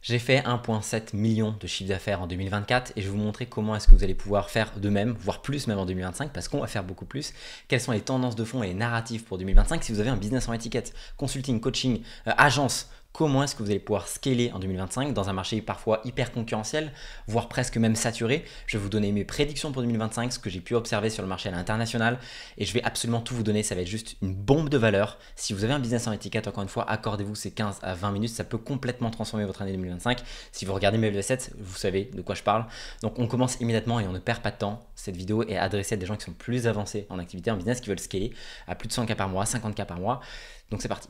J'ai fait 1,7 million de chiffre d'affaires en 2024 et je vais vous montrer comment est-ce que vous allez pouvoir faire de même, voire plus même en 2025 parce qu'on va faire beaucoup plus. Quelles sont les tendances de fond et les narratifs pour 2025 si vous avez un business en étiquette, consulting, coaching, agence. Comment est-ce que vous allez pouvoir scaler en 2025 dans un marché parfois hyper concurrentiel, voire presque même saturé. Je vais vous donner mes prédictions pour 2025, ce que j'ai pu observer sur le marché à l'international et je vais absolument tout vous donner. Ça va être juste une bombe de valeur. Si vous avez un business en étiquette, encore une fois, accordez-vous ces 15 à 20 minutes. Ça peut complètement transformer votre année 2025. Si vous regardez mes V7, vous savez de quoi je parle. Donc on commence immédiatement et on ne perd pas de temps. Cette vidéo est adressée à des gens qui sont plus avancés en activité, en business, qui veulent scaler à plus de 100K par mois, 50K par mois. Donc c'est parti.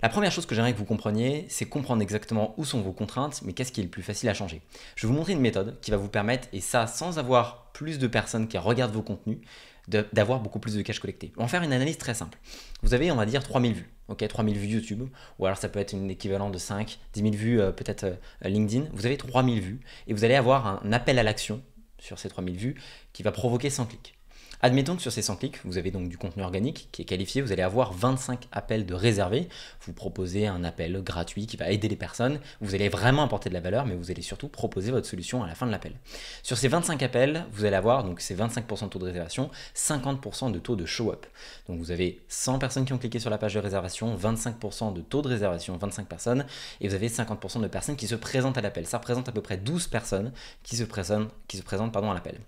La première chose que j'aimerais que vous compreniez, c'est comprendre exactement où sont vos contraintes, mais qu'est-ce qui est le plus facile à changer. Je vais vous montrer une méthode qui va vous permettre, et ça sans avoir plus de personnes qui regardent vos contenus, d'avoir beaucoup plus de cash collecté. On va faire une analyse très simple. Vous avez, on va dire, 3000 vues. Ok, 3000 vues YouTube, ou alors ça peut être une équivalent de 5, 10 000 vues peut-être LinkedIn. Vous avez 3000 vues et vous allez avoir un appel à l'action sur ces 3000 vues qui va provoquer 100 clics. Admettons que sur ces 100 clics, vous avez donc du contenu organique qui est qualifié, vous allez avoir 25 appels de réservés. Vous proposez un appel gratuit qui va aider les personnes. Vous allez vraiment apporter de la valeur, mais vous allez surtout proposer votre solution à la fin de l'appel. Sur ces 25 appels, vous allez avoir, donc c'est 25% de taux de réservation, 50% de taux de show-up. Donc vous avez 100 personnes qui ont cliqué sur la page de réservation, 25% de taux de réservation, 25 personnes, et vous avez 50% de personnes qui se présentent à l'appel. Ça représente à peu près 12 personnes qui se présentent à l'appel.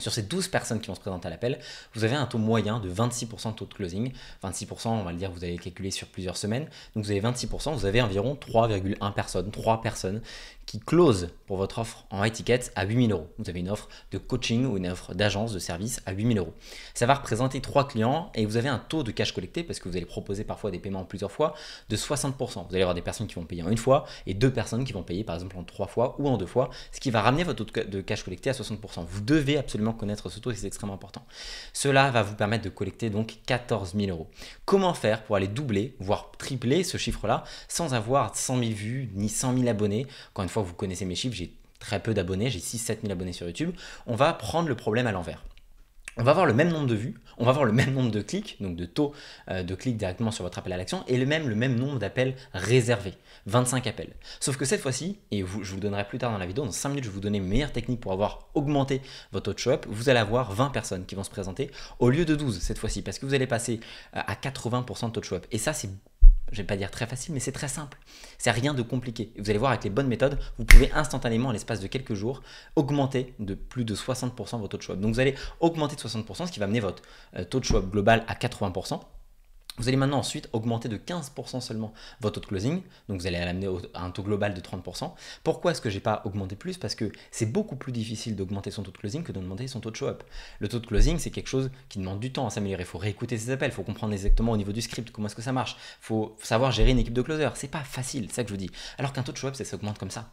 Sur ces 12 personnes qui vont se présenter à l'appel, vous avez un taux moyen de 26% de taux de closing. 26%, on va le dire, vous allez calculer sur plusieurs semaines. Donc vous avez 26%, vous avez environ 3,1 personnes, 3 personnes qui closent pour votre offre en étiquette à 8 000 euros. Vous avez une offre de coaching ou une offre d'agence de service à 8 000 euros. Ça va représenter 3 clients et vous avez un taux de cash collecté, parce que vous allez proposer parfois des paiements en plusieurs fois, de 60%. Vous allez avoir des personnes qui vont payer en une fois et 2 personnes qui vont payer par exemple en 3 fois ou en 2 fois, ce qui va ramener votre taux de cash collecté à 60%. Vous devez absolument connaître ce taux et c'est extrêmement important. Cela va vous permettre de collecter donc 14 000 euros. Comment faire pour aller doubler, voire tripler ce chiffre-là sans avoir 100 000 vues ni 100 000 abonnés? Encore une fois, vous connaissez mes chiffres, j'ai très peu d'abonnés, j'ai 6-7 000 abonnés sur YouTube. On va prendre le problème à l'envers. On va avoir le même nombre de vues, on va avoir le même nombre de clics, donc de taux de clics directement sur votre appel à l'action, et le même nombre d'appels réservés, 25 appels. Sauf que cette fois-ci, et je vous le donnerai plus tard dans la vidéo, dans 5 minutes, je vais vous donner mes meilleures techniques pour avoir augmenté votre taux de show-up, vous allez avoir 20 personnes qui vont se présenter au lieu de 12 cette fois-ci, parce que vous allez passer à 80% de taux de show-up. Et ça, c'est, je vais pas dire très facile, mais c'est très simple. C'est rien de compliqué. Et vous allez voir, avec les bonnes méthodes, vous pouvez instantanément, en l'espace de quelques jours, augmenter de plus de 60% votre taux de show-up. Donc vous allez augmenter de 60%, ce qui va amener votre taux de show-up global à 80%. Vous allez maintenant ensuite augmenter de 15% seulement votre taux de closing, donc vous allez l'amener à un taux global de 30%. Pourquoi est-ce que je n'ai pas augmenté plus? Parce que c'est beaucoup plus difficile d'augmenter son taux de closing que d'augmenter son taux de show-up. Le taux de closing, c'est quelque chose qui demande du temps à s'améliorer. Il faut réécouter ses appels, il faut comprendre exactement au niveau du script comment est-ce que ça marche. Il faut savoir gérer une équipe de closers. C'est pas facile, c'est ça que je vous dis. Alors qu'un taux de show-up, ça s'augmente comme ça.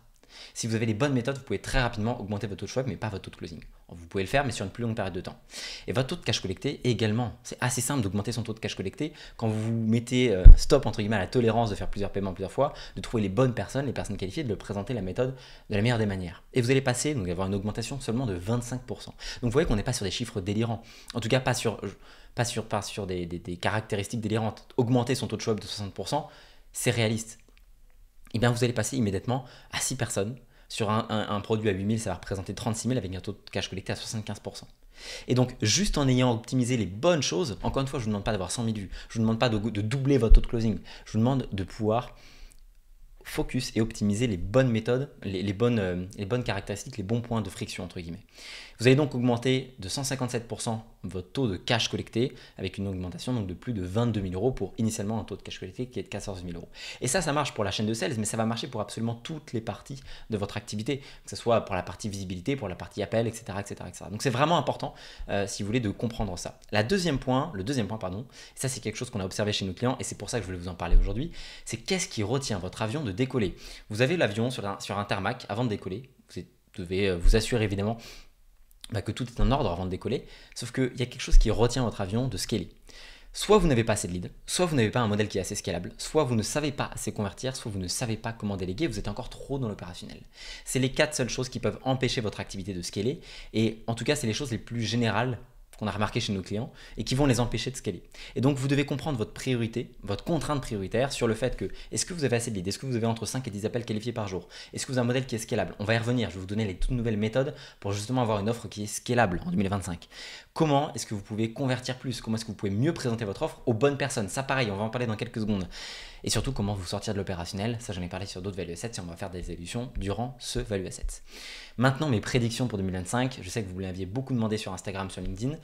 Si vous avez les bonnes méthodes, vous pouvez très rapidement augmenter votre taux de show-up, mais pas votre taux de closing. Vous pouvez le faire, mais sur une plus longue période de temps. Et votre taux de cash collecté également. C'est assez simple d'augmenter son taux de cash collecté quand vous mettez stop entre guillemets à la tolérance de faire plusieurs paiements plusieurs fois, de trouver les bonnes personnes, les personnes qualifiées, de leur présenter la méthode de la meilleure des manières. Et vous allez passer, donc avoir une augmentation seulement de 25%. Donc vous voyez qu'on n'est pas sur des chiffres délirants. En tout cas, pas sur des caractéristiques délirantes. Augmenter son taux de show-up de 60%, c'est réaliste. Et bien vous allez passer immédiatement à 6 personnes. Sur un produit à 8 000, ça va représenter 36 000 avec un taux de cash collecté à 75%. Et donc, juste en ayant optimisé les bonnes choses, encore une fois, je ne vous demande pas d'avoir 100 000 vues, je ne vous demande pas de doubler votre taux de closing, je vous demande de pouvoir focus et optimiser les bonnes méthodes, les bonnes caractéristiques, les bons points de friction, entre guillemets. Vous allez donc augmenter de 157% votre taux de cash collecté avec une augmentation donc de plus de 22 000 euros pour initialement un taux de cash collecté qui est de 14 000 euros. Et ça marche pour la chaîne de sales, mais ça va marcher pour absolument toutes les parties de votre activité, que ce soit pour la partie visibilité, pour la partie appel, etc. etc. Donc c'est vraiment important, si vous voulez, de comprendre ça. Le deuxième point, ça c'est quelque chose qu'on a observé chez nos clients et c'est pour ça que je voulais vous en parler aujourd'hui, c'est qu'est-ce qui retient votre avion de décoller. Vous avez l'avion sur un tarmac avant de décoller, vous devez vous assurer évidemment que tout est en ordre avant de décoller, sauf qu'il y a quelque chose qui retient votre avion de scaler. Soit vous n'avez pas assez de leads, soit vous n'avez pas un modèle qui est assez scalable, soit vous ne savez pas assez convertir, soit vous ne savez pas comment déléguer, vous êtes encore trop dans l'opérationnel. C'est les 4 seules choses qui peuvent empêcher votre activité de scaler, et en tout cas c'est les choses les plus générales qu'on a remarqué chez nos clients et qui vont les empêcher de scaler. Et donc, vous devez comprendre votre priorité, votre contrainte prioritaire sur le fait que est-ce que vous avez assez de leads, est-ce que vous avez entre 5 et 10 appels qualifiés par jour, est-ce que vous avez un modèle qui est scalable. On va y revenir, je vais vous donner les toutes nouvelles méthodes pour justement avoir une offre qui est scalable en 2025. Comment est-ce que vous pouvez convertir plus, comment est-ce que vous pouvez mieux présenter votre offre aux bonnes personnes. Ça pareil, on va en parler dans quelques secondes. Et surtout, comment vous sortir de l'opérationnel. Ça, j'en ai parlé sur d'autres Value Assets et on va faire des évolutions durant ce Value Assets. Maintenant, mes prédictions pour 2025. Je sais que vous me l'aviez beaucoup demandé sur Instagram, sur LinkedIn.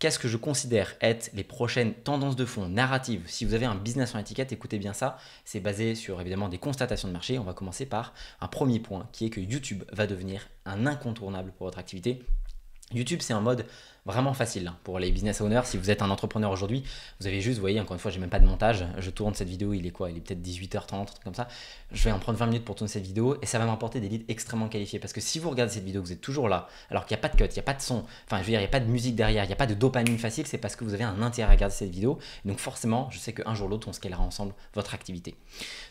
Qu'est-ce que je considère être les prochaines tendances de fond, narratives? Si vous avez un business en étiquette, écoutez bien ça. C'est basé sur évidemment des constatations de marché. On va commencer par un premier point qui est que YouTube va devenir un incontournable pour votre activité. YouTube, c'est un mode vraiment facile pour les business owners. Si vous êtes un entrepreneur aujourd'hui, vous avez juste, vous voyez, encore une fois, j'ai même pas de montage. Je tourne cette vidéo, il est quoi? Il est peut-être 18h30, un truc comme ça. Je vais en prendre 20 minutes pour tourner cette vidéo et ça va m'apporter des leads extrêmement qualifiés. Parce que si vous regardez cette vidéo, vous êtes toujours là, alors qu'il n'y a pas de cut, il n'y a pas de son, enfin, je veux dire, il n'y a pas de musique derrière, il n'y a pas de dopamine facile, c'est parce que vous avez un intérêt à regarder cette vidéo. Et donc, forcément, je sais qu'un jour ou l'autre, on scalera ensemble votre activité.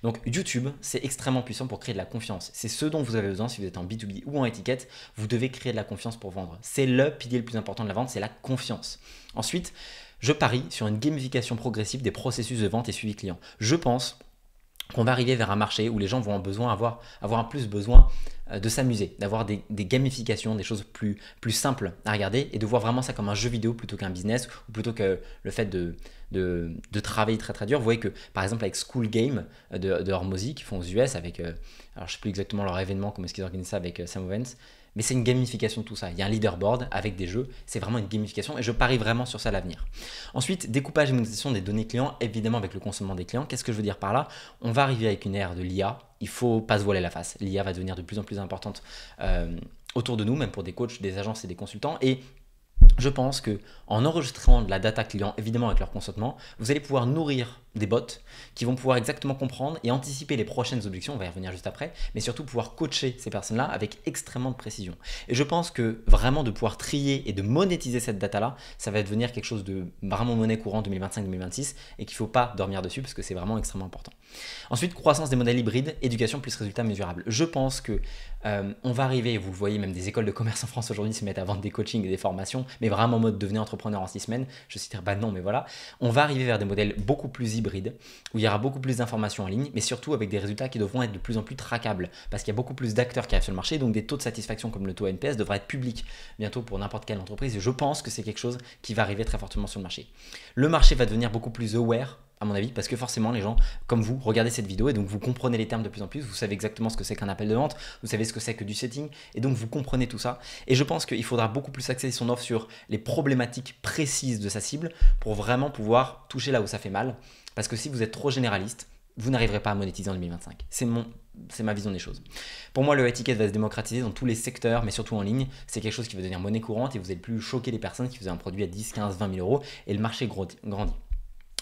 Donc, YouTube, c'est extrêmement puissant pour créer de la confiance. C'est ce dont vous avez besoin si vous êtes en B2B ou en étiquette. Vous devez créer de la confiance pour vendre. C'est le pilier le plus important de la vente, c'est la confiance. Ensuite, je parie sur une gamification progressive des processus de vente et suivi client. Je pense qu'on va arriver vers un marché où les gens vont avoir un plus besoin de s'amuser, d'avoir des gamifications, des choses plus simples à regarder et de voir vraiment ça comme un jeu vidéo plutôt qu'un business ou plutôt que le fait de travailler très dur. Vous voyez que par exemple avec School Game de Hormozy qui font aux US avec, alors je ne sais plus exactement leur événement, comment est-ce qu'ils organisent ça avec Sam Owens, mais c'est une gamification de tout ça. Il y a un leaderboard avec des jeux, c'est vraiment une gamification et je parie vraiment sur ça à l'avenir. Ensuite, découpage et monétisation des données clients, évidemment avec le consommement des clients. Qu'est-ce que je veux dire par là? On va arriver avec une ère de l'IA, il ne faut pas se voiler la face. L'IA va devenir de plus en plus importante autour de nous, même pour des coachs, des agences et des consultants. Et je pense qu'en enregistrant de la data client, évidemment avec leur consentement, vous allez pouvoir nourrir des bots qui vont pouvoir exactement comprendre et anticiper les prochaines objections, on va y revenir juste après, mais surtout pouvoir coacher ces personnes-là avec extrêmement de précision. Et je pense que vraiment de pouvoir trier et de monétiser cette data-là, ça va devenir quelque chose de vraiment monnaie courante 2025-2026 et qu'il ne faut pas dormir dessus parce que c'est vraiment extrêmement important. Ensuite, croissance des modèles hybrides, éducation plus résultats mesurables. Je pense que on va arriver, vous le voyez, même des écoles de commerce en France aujourd'hui se mettent à vendre des coachings et des formations, mais vraiment en mode devenez entrepreneur en 6 semaines, je citerai pas de nom, mais voilà. On va arriver vers des modèles beaucoup plus hybrides, où il y aura beaucoup plus d'informations en ligne, mais surtout avec des résultats qui devront être de plus en plus traquables, parce qu'il y a beaucoup plus d'acteurs qui arrivent sur le marché, donc des taux de satisfaction comme le taux NPS devraient être publics bientôt pour n'importe quelle entreprise, et je pense que c'est quelque chose qui va arriver très fortement sur le marché. Le marché va devenir beaucoup plus aware, à mon avis, parce que forcément les gens comme vous regardez cette vidéo et donc vous comprenez les termes de plus en plus, vous savez exactement ce que c'est qu'un appel de vente, vous savez ce que c'est que du setting et donc vous comprenez tout ça. Et je pense qu'il faudra beaucoup plus axer son offre sur les problématiques précises de sa cible pour vraiment pouvoir toucher là où ça fait mal, parce que si vous êtes trop généraliste, vous n'arriverez pas à monétiser en 2025. C'est ma vision des choses. Pour moi, le high ticket va se démocratiser dans tous les secteurs, mais surtout en ligne. C'est quelque chose qui va devenir monnaie courante et vous n'allez plus choquer les personnes qui faisaient un produit à 10, 15, 20 000 euros et le marché grandit.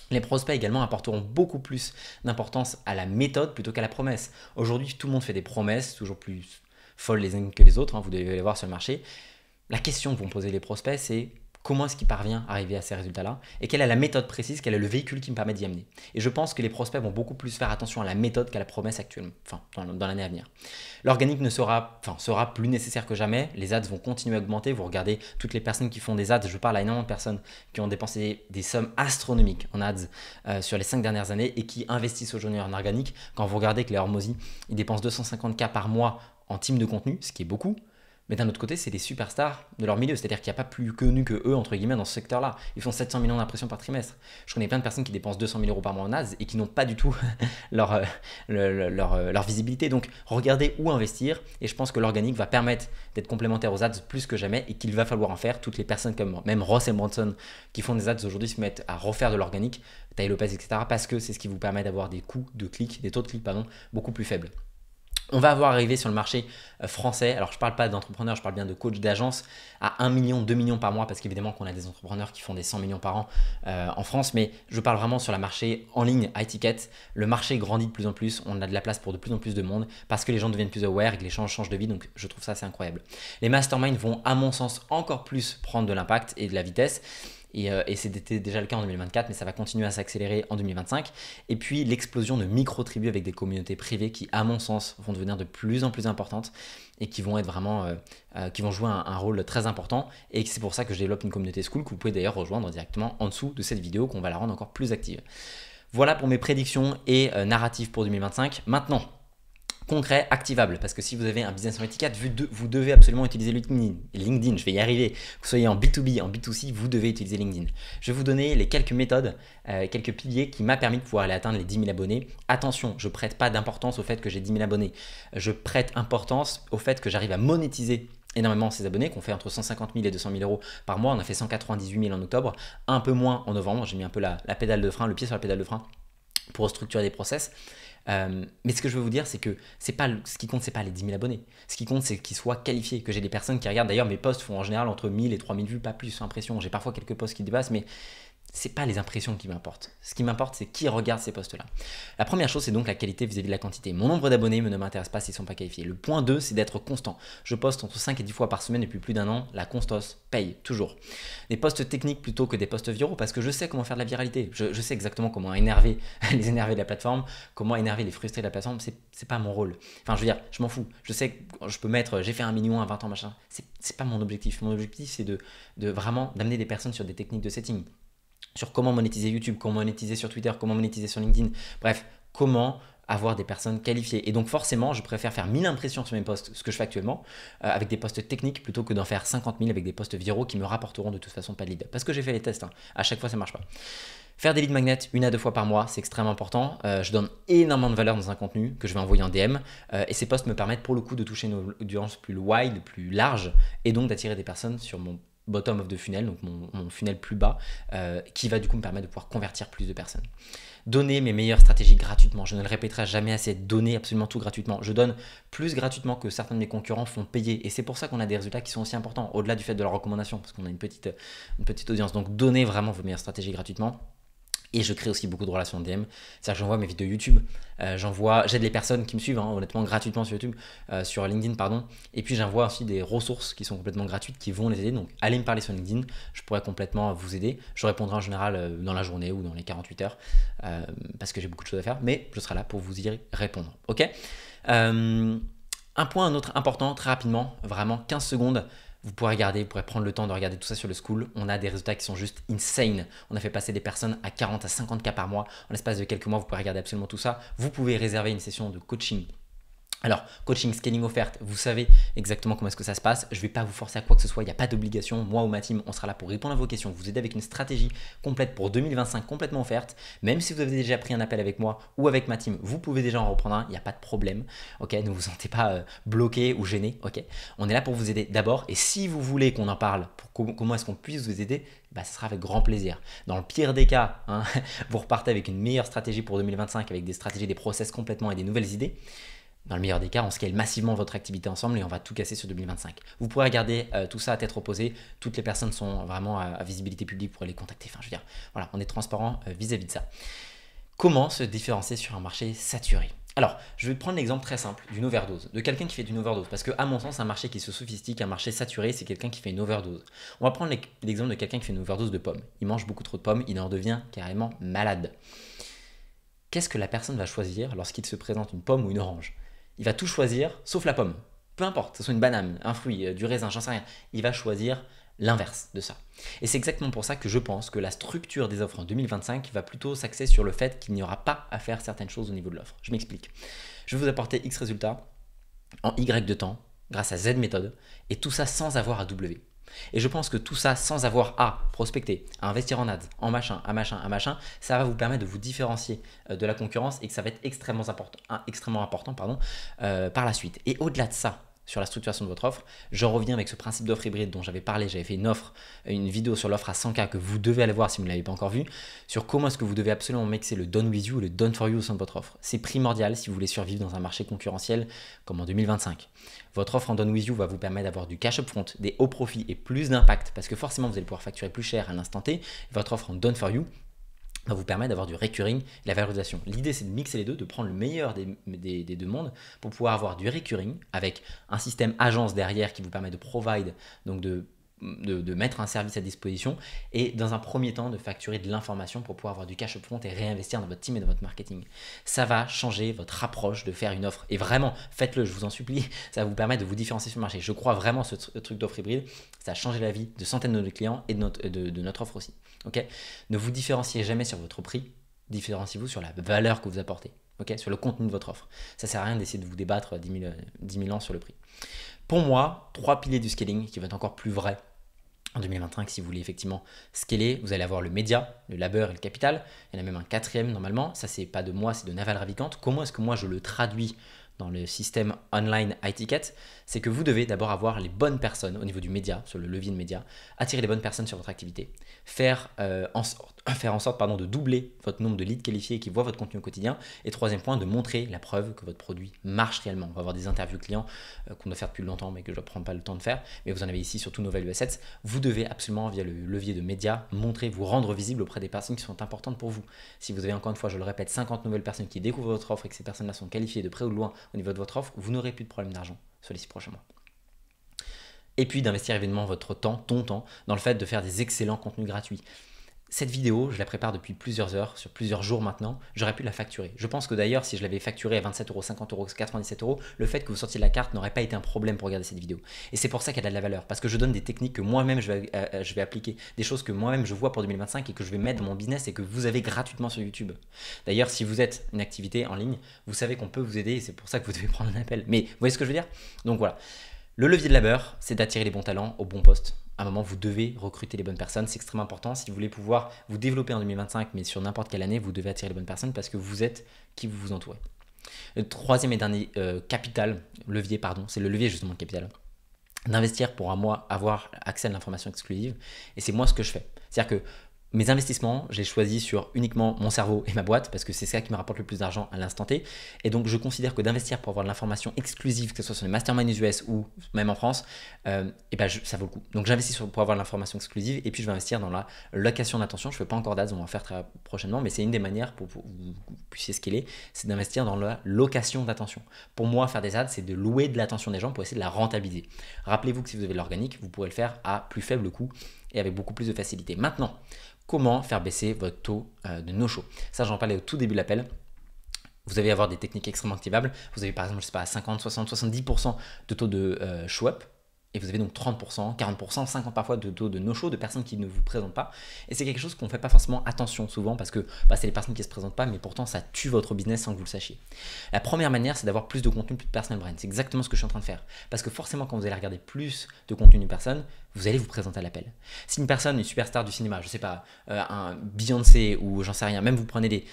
Les prospects également apporteront beaucoup plus d'importance à la méthode plutôt qu'à la promesse. Aujourd'hui, tout le monde fait des promesses, toujours plus folles les unes que les autres, vous devez les voir sur le marché. La question que vont poser les prospects, c'est comment est-ce qu'il parvient à arriver à ces résultats-là et quelle est la méthode précise, quel est le véhicule qui me permet d'y amener. Et je pense que les prospects vont beaucoup plus faire attention à la méthode qu'à la promesse actuellement, dans l'année à venir. L'organique sera plus nécessaire que jamais, les ads vont continuer à augmenter, vous regardez toutes les personnes qui font des ads, je parle à énormément de personnes qui ont dépensé des sommes astronomiques en ads sur les 5 dernières années et qui investissent aujourd'hui en organique. Quand vous regardez que les Hormozy, ils dépensent 250K par mois en team de contenu, ce qui est beaucoup. Mais d'un autre côté, c'est des superstars de leur milieu. C'est-à-dire qu'il n'y a pas plus connu que eux, entre guillemets, dans ce secteur-là. Ils font 700 millions d'impressions par trimestre. Je connais plein de personnes qui dépensent 200 000 euros par mois en ads et qui n'ont pas du tout leur visibilité. Donc, regardez où investir. Et je pense que l'organique va permettre d'être complémentaire aux ads plus que jamais et qu'il va falloir en faire. Toutes les personnes comme même Ross et Bronson qui font des ads aujourd'hui se mettent à refaire de l'organique, Tai Lopez, etc. parce que c'est ce qui vous permet d'avoir des coûts de clics, des taux de clics, beaucoup plus faibles. On va avoir arrivé sur le marché français, alors je ne parle pas d'entrepreneurs, je parle bien de coachs d'agence à 1 million, 2 millions par mois, parce qu'évidemment qu'on a des entrepreneurs qui font des 100 millions par an en France, mais je parle vraiment sur le marché en ligne, high ticket. Le marché grandit de plus en plus, on a de la place pour de plus en plus de monde, parce que les gens deviennent plus aware et que les gens changent de vie, donc je trouve ça assez incroyable. Les masterminds vont, à mon sens, encore plus prendre de l'impact et de la vitesse. Et c'était déjà le cas en 2024, mais ça va continuer à s'accélérer en 2025. Et puis l'explosion de micro-tribus avec des communautés privées qui, à mon sens, vont devenir de plus en plus importantes et qui vont être vraiment, qui vont jouer un rôle très important. Et c'est pour ça que je développe une communauté Skool que vous pouvez d'ailleurs rejoindre directement en dessous de cette vidéo, qu'on va la rendre encore plus active. Voilà pour mes prédictions et narratives pour 2025. Maintenant, concret, activable, parce que si vous avez un business en étiquette, vous devez absolument utiliser LinkedIn, je vais y arriver, que vous soyez en B2B, en B2C, vous devez utiliser LinkedIn. Je vais vous donner les quelques méthodes, quelques piliers qui m'a permis de pouvoir aller atteindre les 10 000 abonnés. Attention, je ne prête pas d'importance au fait que j'ai 10 000 abonnés, je prête importance au fait que j'arrive à monétiser énormément ces abonnés, qu'on fait entre 150 000 et 200 000 euros par mois. On a fait 198 000 en octobre, un peu moins en novembre, j'ai mis un peu la pédale de frein, le pied sur la pédale de frein pour structurer des process. Mais ce que je veux vous dire, c'est que ce qui compte, c'est pas les 10 000 abonnés. Ce qui compte, c'est qu'ils soient qualifiés, que j'ai des personnes qui regardent. D'ailleurs, mes posts font en général entre 1000 et 3000 vues, pas plus, impression. J'ai parfois quelques posts qui dépassent, mais c'est pas les impressions qui m'importent. Ce qui m'importe, c'est qui regarde ces posts-là. La première chose, c'est donc la qualité vis-à-vis de la quantité. Mon nombre d'abonnés ne m'intéresse pas s'ils ne sont pas qualifiés. Le point 2, c'est d'être constant. Je poste entre 5 et 10 fois par semaine depuis plus d'1 an. La constance paye, toujours. Des posts techniques plutôt que des posts viraux, parce que je sais comment faire de la viralité. Je sais exactement comment énerver les énervés de la plateforme, comment énerver les frustrés de la plateforme. C'est pas mon rôle. Enfin, je veux dire, je m'en fous. Je sais que je peux mettre, j'ai fait 1 million à 20 ans, machin. C'est pas mon objectif. Mon objectif, c'est de vraiment d'amener des personnes sur des techniques de setting, sur comment monétiser YouTube, comment monétiser sur Twitter, comment monétiser sur LinkedIn, bref, comment avoir des personnes qualifiées. Et donc forcément, je préfère faire 1000 impressions sur mes posts, ce que je fais actuellement, avec des posts techniques, plutôt que d'en faire 50 000 avec des posts viraux qui me rapporteront de toute façon pas de lead. Parce que j'ai fait les tests, hein. À chaque fois ça marche pas. Faire des lead magnets 1 à 2 fois par mois, c'est extrêmement important. Je donne énormément de valeur dans un contenu que je vais envoyer en DM. Et ces posts me permettent pour le coup de toucher une audience plus wide, plus large, et donc d'attirer des personnes sur mon bottom of the funnel, donc mon funnel plus bas, qui va du coup me permettre de pouvoir convertir plus de personnes. Donner mes meilleures stratégies gratuitement. Je ne le répéterai jamais assez, donner absolument tout gratuitement. Je donne plus gratuitement que certains de mes concurrents font payer. Et c'est pour ça qu'on a des résultats qui sont aussi importants, au-delà du fait de leur recommandation, parce qu'on a une petite audience. Donc donnez vraiment vos meilleures stratégies gratuitement. Et je crée aussi beaucoup de relations en DM. C'est-à-dire que j'envoie mes vidéos YouTube, j'aide les personnes qui me suivent, hein, honnêtement, gratuitement sur YouTube, sur LinkedIn, pardon. Et puis j'envoie aussi des ressources qui sont complètement gratuites, qui vont les aider. Donc allez me parler sur LinkedIn, je pourrais complètement vous aider. Je répondrai en général dans la journée ou dans les 48 heures, parce que j'ai beaucoup de choses à faire, mais je serai là pour vous y répondre. Ok. Un point, un autre important, très rapidement, vraiment 15 secondes. Vous pourrez regarder, vous pourrez prendre le temps de regarder tout ça sur le Skool. On a des résultats qui sont juste insane. On a fait passer des personnes à 40 à 50 cas par mois. En l'espace de quelques mois, vous pouvez regarder absolument tout ça. Vous pouvez réserver une session de coaching. Alors, coaching, scaling offerte, vous savez exactement comment est-ce que ça se passe. Je ne vais pas vous forcer à quoi que ce soit, il n'y a pas d'obligation. Moi ou ma team, on sera là pour répondre à vos questions, vous aider avec une stratégie complète pour 2025 complètement offerte. Même si vous avez déjà pris un appel avec moi ou avec ma team, vous pouvez déjà en reprendre un, il n'y a pas de problème. Ok, ne vous sentez pas bloqué ou gêné. Ok, on est là pour vous aider d'abord. Et si vous voulez qu'on en parle, pour comment est-ce qu'on puisse vous aider, bah, ça sera avec grand plaisir. Dans le pire des cas, hein, vous repartez avec une meilleure stratégie pour 2025, avec des stratégies, des process complètement et des nouvelles idées. Dans le meilleur des cas, on scale massivement votre activité ensemble et on va tout casser sur 2025. Vous pourrez regarder tout ça à tête reposée. Toutes les personnes sont vraiment à visibilité publique pour les contacter. Enfin, je veux dire, voilà, on est transparent vis-à-vis de ça. Comment se différencier sur un marché saturé? Alors, je vais prendre l'exemple très simple d'une overdose, de quelqu'un qui fait une overdose. Parce que, à mon sens, un marché qui se sophistique, un marché saturé, c'est quelqu'un qui fait une overdose. On va prendre l'exemple de quelqu'un qui fait une overdose de pommes. Il mange beaucoup trop de pommes, il en devient carrément malade. Qu'est-ce que la personne va choisir lorsqu'il se présente une pomme ou une orange? Il va tout choisir sauf la pomme. Peu importe, que ce soit une banane, un fruit, du raisin, j'en sais rien. Il va choisir l'inverse de ça. Et c'est exactement pour ça que je pense que la structure des offres en 2025 va plutôt s'axer sur le fait qu'il n'y aura pas à faire certaines choses au niveau de l'offre. Je m'explique. Je vais vous apporter X résultats en Y de temps grâce à Z méthode et tout ça sans avoir à W. Et je pense que tout ça sans avoir à prospecter, à investir en ads, en machin, à machin, ça va vous permettre de vous différencier de la concurrence et que ça va être extrêmement important par la suite. Et au-delà de ça, sur la structuration de votre offre, je reviens avec ce principe d'offre hybride dont j'avais parlé. J'avais fait une vidéo sur l'offre à 100K que vous devez aller voir si vous ne l'avez pas encore vu, sur comment est-ce que vous devez absolument mixer le done with you et le done for you au sein de votre offre. C'est primordial si vous voulez survivre dans un marché concurrentiel comme en 2025. Votre offre en done with you va vous permettre d'avoir du cash upfront, des hauts profits et plus d'impact parce que forcément vous allez pouvoir facturer plus cher à l'instant T. Votre offre en done for you va vous permettre d'avoir du recurring et la valorisation. L'idée, c'est de mixer les deux, de prendre le meilleur des deux mondes pour pouvoir avoir du recurring avec un système agence derrière qui vous permet de provide, donc de de mettre un service à disposition et dans un premier temps de facturer de l'information pour pouvoir avoir du cash upfront et réinvestir dans votre team et dans votre marketing. Ça va changer votre approche de faire une offre et vraiment faites-le, je vous en supplie, ça va vous permettre de vous différencier sur le marché. Je crois vraiment ce truc d'offre hybride, ça a changé la vie de centaines de nos clients et de notre offre aussi. Okay, ne vous différenciez jamais sur votre prix, différenciez-vous sur la valeur que vous apportez, okay, sur le contenu de votre offre. Ça ne sert à rien d'essayer de vous débattre 10 000 ans sur le prix. Pour moi, 3 piliers du scaling qui vont être encore plus vrais en 2025 si vous voulez effectivement scaler. Vous allez avoir le média, le labeur et le capital. Il y en a même un 4e normalement. Ça, c'est pas de moi, c'est de Naval Ravikant. Comment est-ce que moi je le traduis dans le système online iTicket? C'est que vous devez d'abord avoir les bonnes personnes au niveau du média, sur le levier de média, attirer les bonnes personnes sur votre activité, faire en sorte de doubler votre nombre de leads qualifiés qui voient votre contenu au quotidien. Et 3e point, de montrer la preuve que votre produit marche réellement. On va avoir des interviews clients qu'on doit faire depuis longtemps mais que je ne prends pas le temps de faire. Mais vous en avez ici sur tous nos value assets. Vous devez absolument, via le levier de médias, montrer, vous rendre visible auprès des personnes qui sont importantes pour vous. Si vous avez encore une fois, je le répète, 50 nouvelles personnes qui découvrent votre offre et que ces personnes-là sont qualifiées de près ou de loin au niveau de votre offre, vous n'aurez plus de problème d'argent sur les 6 prochains mois. Et puis d'investir évidemment votre temps, ton temps, dans le fait de faire des excellents contenus gratuits. Cette vidéo, je la prépare depuis plusieurs heures, sur plusieurs jours maintenant, j'aurais pu la facturer. Je pense que d'ailleurs, si je l'avais facturée à 27 €, 50 €, 97 €, le fait que vous sortiez de la carte n'aurait pas été un problème pour regarder cette vidéo. Et c'est pour ça qu'elle a de la valeur, parce que je donne des techniques que moi-même je vais appliquer, des choses que moi-même je vois pour 2025 et que je vais mettre dans mon business et que vous avez gratuitement sur YouTube. D'ailleurs, si vous êtes une activité en ligne, vous savez qu'on peut vous aider et c'est pour ça que vous devez prendre un appel. Mais vous voyez ce que je veux dire? Donc voilà. Le levier de labeur, c'est d'attirer les bons talents au bon poste. À un moment, vous devez recruter les bonnes personnes. C'est extrêmement important. Si vous voulez pouvoir vous développer en 2025, mais sur n'importe quelle année, vous devez attirer les bonnes personnes parce que vous êtes qui vous entourez. Le 3e et dernier levier, c'est le levier justement de capital. D'investir pour avoir accès à l'information exclusive. Et c'est moi ce que je fais. C'est-à-dire que mes investissements, je les choisis sur uniquement mon cerveau et ma boîte parce que c'est ça qui me rapporte le plus d'argent à l'instant T. Et donc, je considère que d'investir pour avoir de l'information exclusive, que ce soit sur les masterminds US ou même en France, ça vaut le coup. Donc, j'investis pour avoir de l'information exclusive et puis je vais investir dans la location d'attention. Je ne fais pas encore d'ads, on va en faire très prochainement, mais c'est une des manières pour que vous puissiez scaler, c'est d'investir dans la location d'attention. Pour moi, faire des ads, c'est de louer de l'attention des gens pour essayer de la rentabiliser. Rappelez-vous que si vous avez de l'organique, vous pourrez le faire à plus faible coût et avec beaucoup plus de facilité. Maintenant, comment faire baisser votre taux de no-show? Ça, j'en parlais au tout début de l'appel. Vous allez avoir des techniques extrêmement activables. Vous avez par exemple, je sais pas, 50, 60, 70% de taux de show-up. Et vous avez donc 30%, 40%, 50% parfois de taux de no-show, de personnes qui ne vous présentent pas. Et c'est quelque chose qu'on ne fait pas forcément attention souvent parce que c'est les personnes qui ne se présentent pas, mais pourtant ça tue votre business sans que vous le sachiez. La première manière, c'est d'avoir plus de contenu, plus de personal brand. C'est exactement ce que je suis en train de faire. Parce que forcément, quand vous allez regarder plus de contenu d'une personne, vous allez vous présenter à l'appel. Si une personne, une superstar du cinéma, je sais pas, un Beyoncé ou j'en sais rien, même vous prenez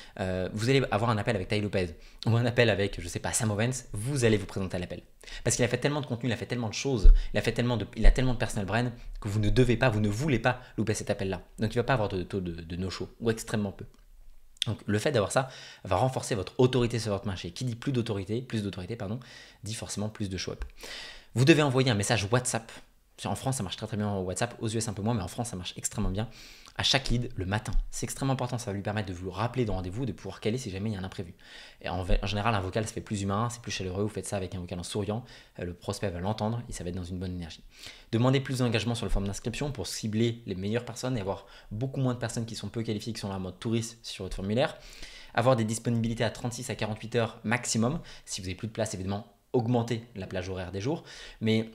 vous allez avoir un appel avec Tai Lopez ou un appel avec, je sais pas, Sam Ovens, vous allez vous présenter à l'appel. Parce qu'il a fait tellement de contenu, il a fait tellement de choses, il a tellement de personal brand que vous ne voulez pas louper cet appel-là. Donc il ne va pas avoir de taux de no-show ou extrêmement peu. Donc le fait d'avoir ça va renforcer votre autorité sur votre marché. Qui dit plus d'autorité, dit forcément plus de show-up. Vous devez envoyer un message WhatsApp. En France, ça marche très très bien en WhatsApp, aux US un peu moins, mais en France, ça marche extrêmement bien. À chaque lead le matin. C'est extrêmement important, ça va lui permettre de vous rappeler de rendez-vous, de pouvoir caler si jamais il y a un imprévu. Et en général, un vocal, ça fait plus humain, c'est plus chaleureux, vous faites ça avec un vocal en souriant, le prospect va l'entendre et ça va être dans une bonne énergie. Demandez plus d'engagement sur le forme d'inscription pour cibler les meilleures personnes et avoir beaucoup moins de personnes qui sont peu qualifiées, qui sont là en mode touriste sur votre formulaire. Avoir des disponibilités à 36 à 48 heures maximum. Si vous n'avez plus de place, évidemment, augmentez la plage horaire des jours. Mais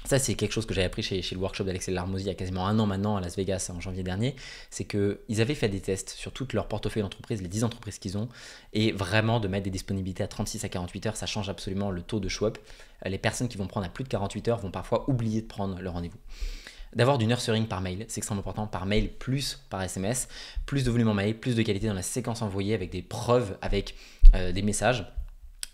ça, c'est quelque chose que j'avais appris chez le workshop d'Alexis Larmosi il y a quasiment un an maintenant à Las Vegas en janvier dernier. C'est qu'ils avaient fait des tests sur tout leur portefeuille d'entreprises, les 10 entreprises qu'ils ont, et vraiment de mettre des disponibilités à 36 à 48 heures, ça change absolument le taux de show-up. Les personnes qui vont prendre à plus de 48 heures vont parfois oublier de prendre le rendez-vous. D'avoir du nurturing par mail, c'est extrêmement important, par mail plus par SMS, plus de volume en mail, plus de qualité dans la séquence envoyée avec des preuves, avec des messages.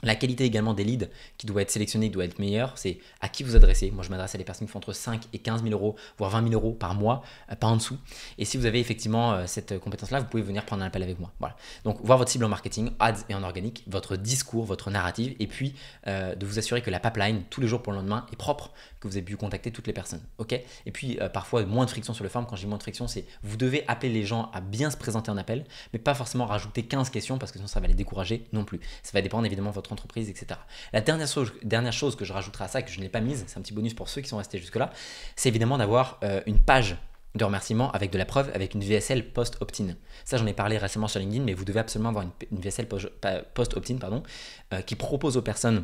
La qualité également des leads qui doit être sélectionnée doit être meilleure, c'est à qui vous adressez. Moi, je m'adresse à des personnes qui font entre 5 et 15 000 euros, voire 20 000 euros par mois, pas en dessous. Et si vous avez effectivement cette compétence-là, vous pouvez venir prendre un appel avec moi. Voilà. Donc, voir votre cible en marketing, ads et en organique, votre discours, votre narrative, et puis de vous assurer que la pipeline, tous les jours pour le lendemain, est propre, que vous avez pu contacter toutes les personnes. Ok. Et puis, parfois, moins de friction sur le form. Quand je dis moins de friction, c'est vous devez appeler les gens à bien se présenter en appel, mais pas forcément rajouter 15 questions parce que sinon, ça va les décourager non plus. Ça va dépendre évidemment de votre votre entreprise, etc. La dernière chose que je rajouterai à ça, que je n'ai pas mise, c'est un petit bonus pour ceux qui sont restés jusque-là, c'est évidemment d'avoir une page de remerciement avec de la preuve, avec une VSL post-opt-in. Ça, j'en ai parlé récemment sur LinkedIn, mais vous devez absolument avoir une VSL post-opt-in qui propose aux personnes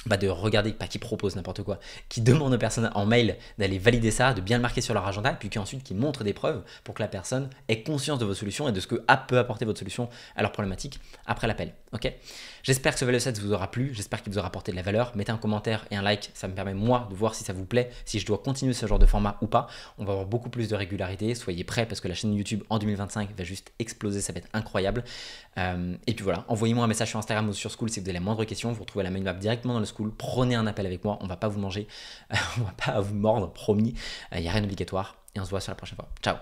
de regarder, pas qui propose n'importe quoi, qui demande aux personnes en mail d'aller valider ça, de bien le marquer sur leur agenda, et puis ensuite qui montre des preuves pour que la personne ait conscience de votre solution et de ce que peut apporter votre solution à leur problématique après l'appel. Ok. J'espère que ce value set vous aura plu, j'espère qu'il vous aura apporté de la valeur. Mettez un commentaire et un like, ça me permet moi de voir si ça vous plaît, si je dois continuer ce genre de format ou pas. On va avoir beaucoup plus de régularité, soyez prêts parce que la chaîne YouTube en 2025 va juste exploser, ça va être incroyable. Et puis voilà, envoyez-moi un message sur Instagram ou sur Skool si vous avez la moindre question, vous retrouvez la mind map directement dans le Skool, prenez un appel avec moi, on va pas vous manger, on va pas vous mordre, promis, il n'y a rien d'obligatoire et on se voit sur la prochaine fois. Ciao.